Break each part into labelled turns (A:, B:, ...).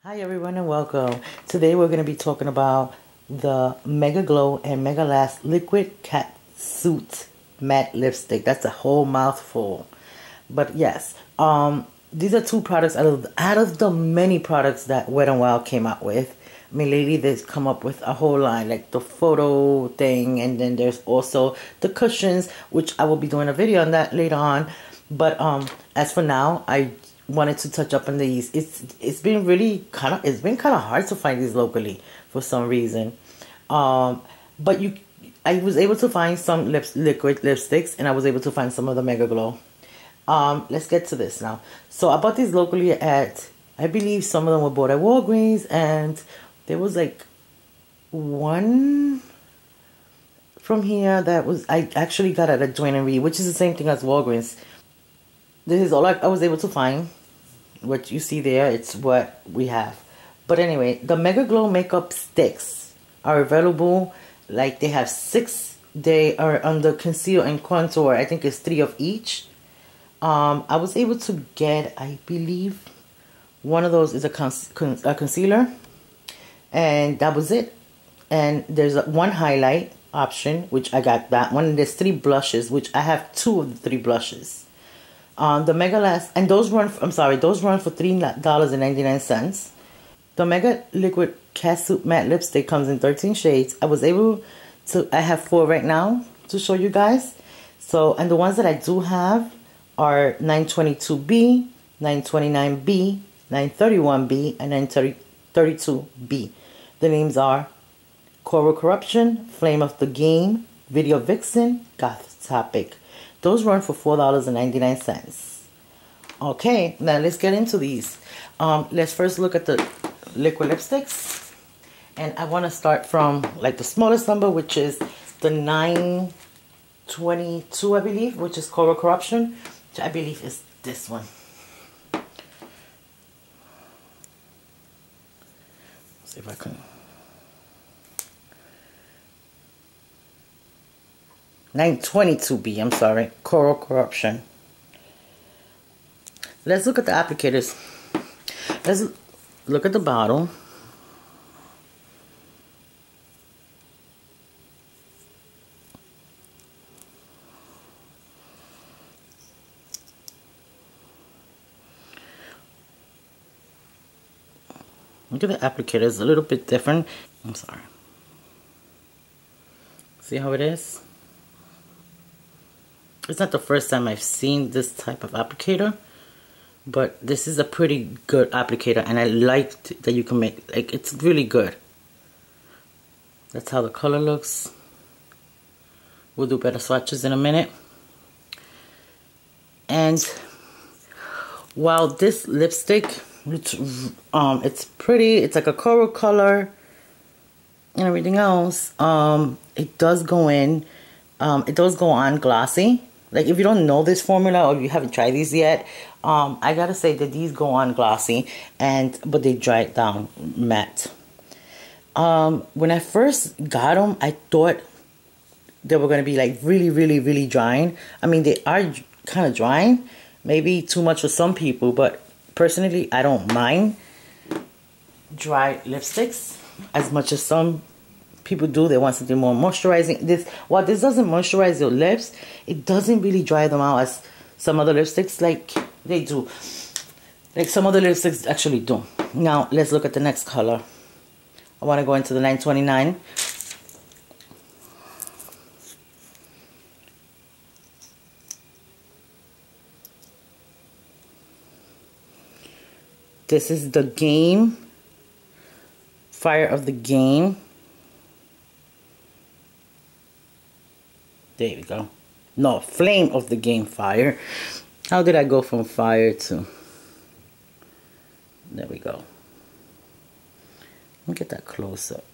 A: Hi everyone and welcome. Today we're going to be talking about the Mega Glow and Megalast Liquid Catsuit Matte Lipstick. That's a whole mouthful. But yes, these are two products out of the many products that Wet n Wild came out with. I mean, lately they've come up with a whole line, like the photo thing, and then there's also the cushions, which I will be doing a video on that later on. But as for now, I wanted to touch up on these. It's been kind of hard to find these locally for some reason. But I was able to find some liquid lipsticks, and I was able to find some of the Mega Glow. Let's get to this now. So I bought these locally at, I believe some of them were bought at Walgreens, and there was like one from here that I actually got at a Joanne & Reed, which is the same thing as Walgreens. This is all I was able to find. What you see there, it's what we have. But anyway, the Mega Glow makeup sticks are available. Like, they have 6. They are under conceal and contour. I think it's 3 of each. I was able to get, I believe, one of those is a concealer, and that was it. And there's one highlight option, which I got that one. And there's 3 blushes, which I have 2 of the 3 blushes. The Megalast, and those run for $3.99. The Mega Liquid Catsuit Matte Lipstick comes in 13 shades. I have 4 right now to show you guys. So, and the ones that I do have are 922B, 929B, 931B, and 932B. The names are Coral Corruption, Flame of the Game, Video Vixen, Goth Topic. Those run for $4.99. Okay, now let's get into these. Let's first look at the liquid lipsticks. And I want to start from like the smallest number, which is the 922, I believe, which is Coral Corruption, which I believe is this one. Let's see if I can. 922B, I'm sorry, Coral Corruption. Let's look at the applicators. Let's look at the bottle. Look at the applicators, a little bit different. I'm sorry. See how it is? It's not the first time I've seen this type of applicator, but this is a pretty good applicator, and I liked that you can make, like, it's really good. That's how the color looks. We'll do better swatches in a minute. And while this lipstick, it's pretty, it's like a coral color and everything else, it does go in, it does go on glossy. Like, if you don't know this formula or you haven't tried these yet, I gotta say that these go on glossy, but they dry it down matte. When I first got them, I thought they were gonna be like really drying. I mean, they are kind of drying, maybe too much for some people, but personally, I don't mind dry lipsticks as much as some people do. They want something more moisturizing. While this doesn't moisturize your lips, it doesn't really dry them out as some other lipsticks like they do. Like some other lipsticks actually do. Now let's look at the next color. I want to go into the 929. This is the Game, Fire of the Game. There we go. No, Flame of the Game, Fire. How did I go from fire to... There we go. Let me get that close up.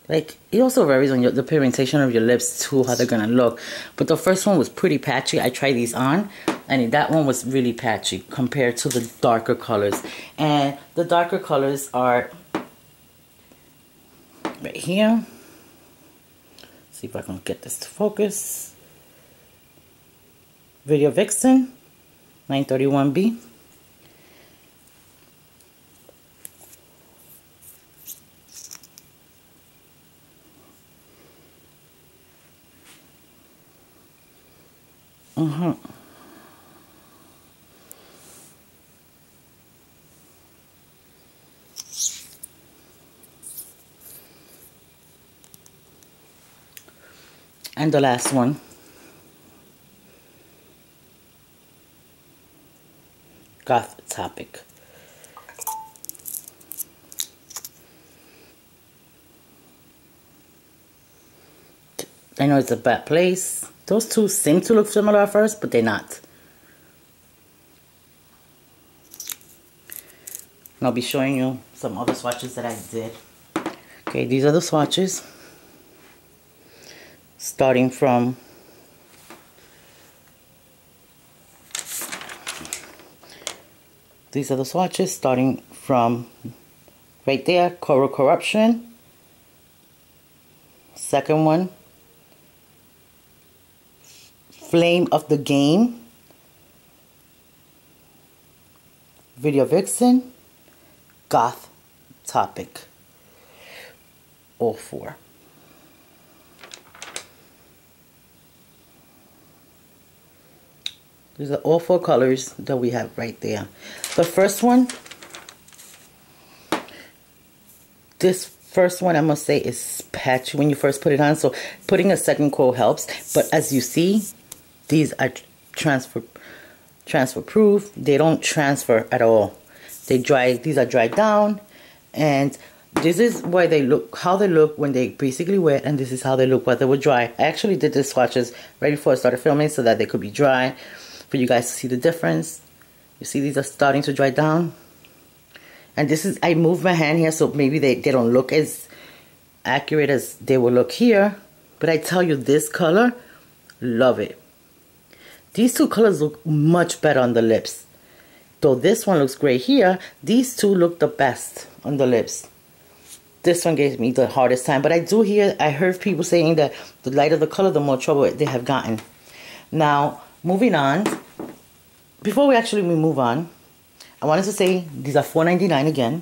A: Like, it also varies on the pigmentation of your lips too, how they're gonna look. But the first one was pretty patchy. I tried these on, and that one was really patchy compared to the darker colors. And the darker colors are right here. See if I can get this to focus. Video Vixen, 931B. And the last one. Goth Topic. I know it's a bad place. Those two seem to look similar at first, but they're not. And I'll be showing you some other swatches that I did. Okay, these are the swatches. Starting from these are the swatches starting from right there, Coral Corruption. Second one, Flame of the Game, Video Vixen, Goth Topic. All four. These are all four colors that we have right there. The first one, this first one I must say is patchy when you first put it on, so putting a second coat helps. But as you see, these are transfer proof. They don't transfer at all. They dry. These are dried down, and this is why they look, how they look when they basically wet, and this is how they look when they were dry. I actually did the swatches right before I started filming so that they could be dry for you guys to see the difference. You see these are starting to dry down. And this is, I moved my hand here so maybe they don't look as accurate as they will look here. But I tell you, this color, love it. These two colors look much better on the lips. Though this one looks great here, these two look the best on the lips. This one gave me the hardest time. But I heard people saying that the lighter the color, the more trouble they have gotten. Now, moving on, before we move on, I wanted to say these are $4.99 again.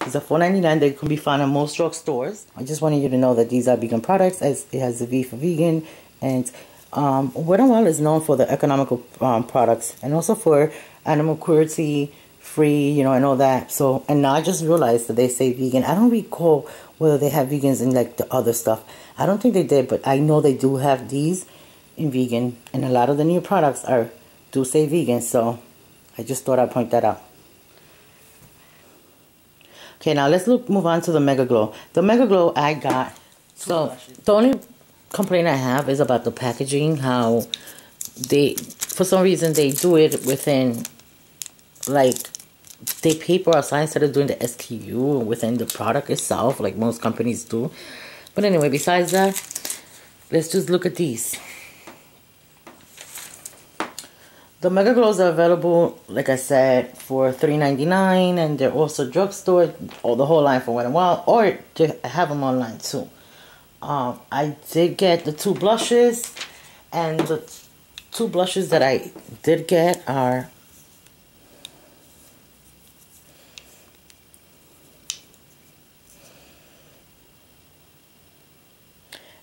A: These are $4.99. They can be found in most drugstores. I just wanted you to know that these are vegan products, as it has the V for vegan. And Wet n Wild is known for the economical products and also for animal cruelty free, you know, and all that. So, and now I just realized that they say vegan. I don't recall whether they have vegans in like the other stuff. I don't think they did, but I know they do have these in vegan, and a lot of the new products do say vegan, so I just thought I'd point that out. Okay, now let's move on to the Mega Glow. The Mega Glow I got, so the only complaint I have is about the packaging, how they, for some reason they do it within, like, they paper outside instead of doing the SKU within the product itself, like most companies do. But anyway, besides that, let's just look at these. The Mega Glows are available, like I said, for $3.99, and they're also drugstore, or the whole line for Wet n Wild, or to have them online too. I did get the two blushes, and the two blushes that I did get are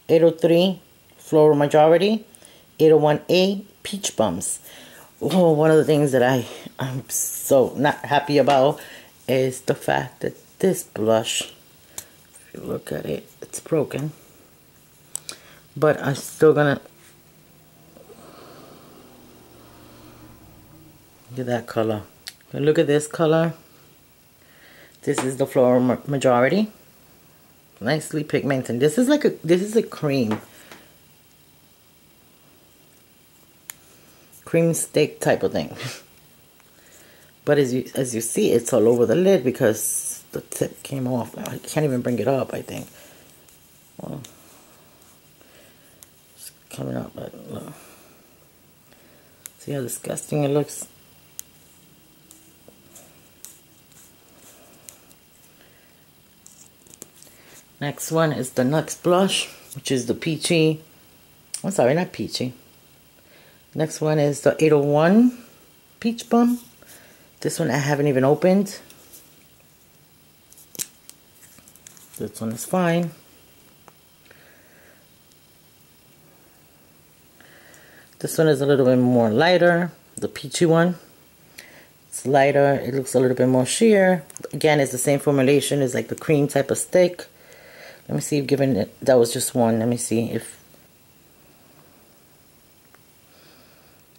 A: .803 Floral Majority, 801A Peach Bums. Oh, one of the things that I'm so not happy about is the fact that this blush, if you look at it, it's broken. But I'm still gonna get that color. Look at this color. This is the Floral Majority. Nicely pigmented. This is a cream stick type of thing. But as you see, it's all over the lid because the tip came off. I can't even bring it up, I think. Well, it's coming up, but look. See how disgusting it looks? Next one is the next blush, which is the peachy. I'm sorry, not peachy. Next one is the 801 Peach Bum. This one I haven't even opened. This one is fine. This one is a little bit more lighter, the peachy one. It's lighter, it looks a little bit more sheer. Again, it's the same formulation, it's like the cream type of stick. Let me see if given it, that was just one. Let me see if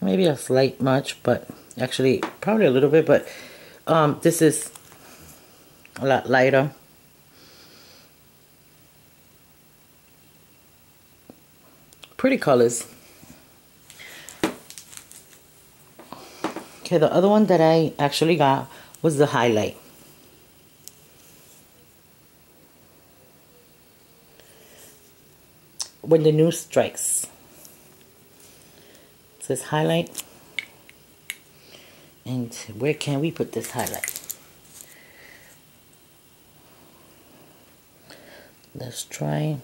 A: maybe a slight much, but actually probably a little bit, but this is a lot lighter. Pretty colors. Okay, the other one that I actually got was the highlight. When the news strikes. It says highlight. And where can we put this highlight? Let's try.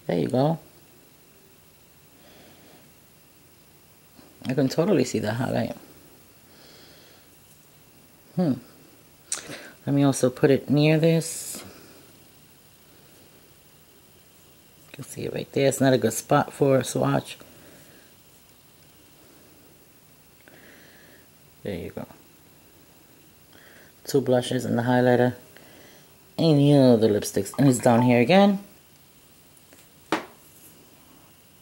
A: There you go. I can totally see the highlight. Let me also put it near this. You can see it right there. It's not a good spot for a swatch. There you go. 2 blushes and the highlighter. And here are the lipsticks. And it's down here again.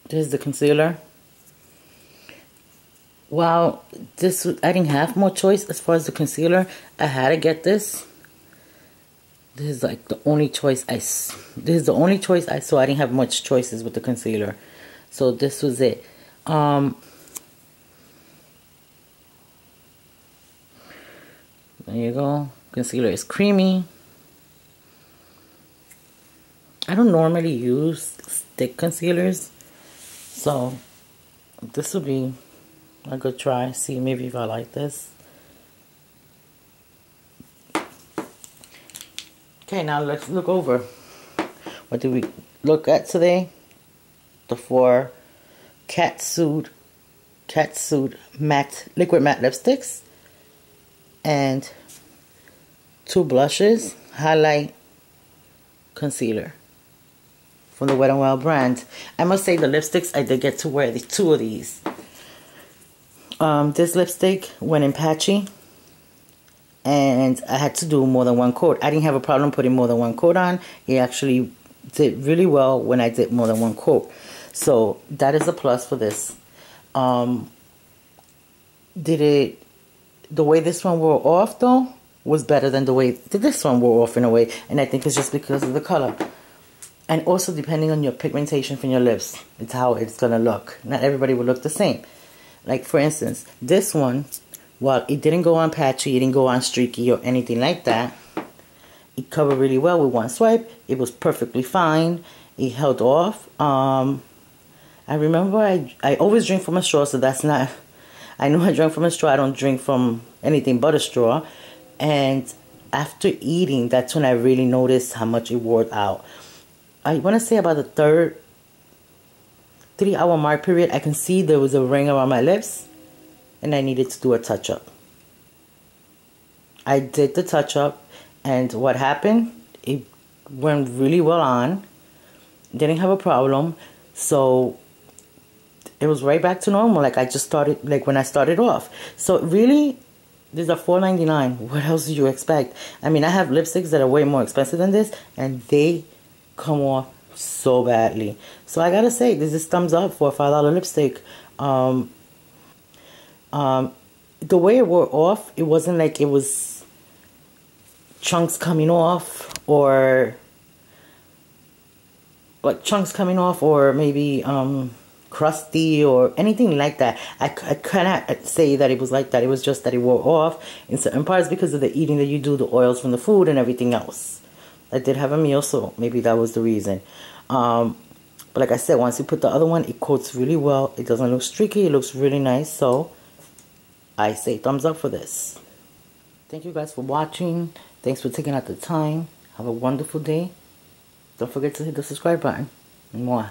A: This is the concealer. Wow, I didn't have more choice as far as the concealer. I had to get this. This is like the only choice this is the only choice I saw. I didn't have much choices with the concealer. So this was it. There you go. Concealer is creamy. I don't normally use stick concealers, so this will be a good try. See maybe if I like this. Okay, now let's look over. What did we look at today? The 4 Catsuit matte liquid matte lipsticks and 2 blushes, highlight, concealer from the Wet n Wild brand. I must say the lipsticks, I did get to wear 2 of these. This lipstick went in patchy, and I had to do more than 1 coat. I didn't have a problem putting more than 1 coat on. It actually did really well when I did more than 1 coat. So that is a plus for this. The way this one wore off though was better than the way this one wore off in a way, and I think it's just because of the color. And also depending on your pigmentation from your lips, it's how it's gonna look. Not everybody will look the same. Like for instance, this one, while it didn't go on patchy, it didn't go on streaky or anything like that, it covered really well with 1 swipe. It was perfectly fine. It held off. I remember I always drink from a straw, so that's not, I know I drank from a straw. I don't drink from anything but a straw. And after eating, that's when I really noticed how much it wore out. I want to say about the 3-hour mark period, I can see there was a ring around my lips, and I needed to do a touch-up. I did the touch-up, and what happened, it went really well on. Didn't have a problem, so it was right back to normal, like I just started, like when I started off. So really, these are $4.99. What else do you expect? I mean, I have lipsticks that are way more expensive than this, and they come off so badly. So I gotta say, this is thumbs up for a $5 lipstick. The way it wore off, it wasn't like it was chunks coming off, or like chunks coming off, or maybe crusty or anything like that. I cannot say that it was like that. It was just that it wore off in certain parts because of the eating that you do, the oils from the food and everything else. I did have a meal, so maybe that was the reason. But like I said, once you put the other one, it coats really well. It doesn't look streaky. It looks really nice. So I say thumbs up for this. Thank you guys for watching. Thanks for taking out the time. Have a wonderful day. Don't forget to hit the subscribe button. Mwah.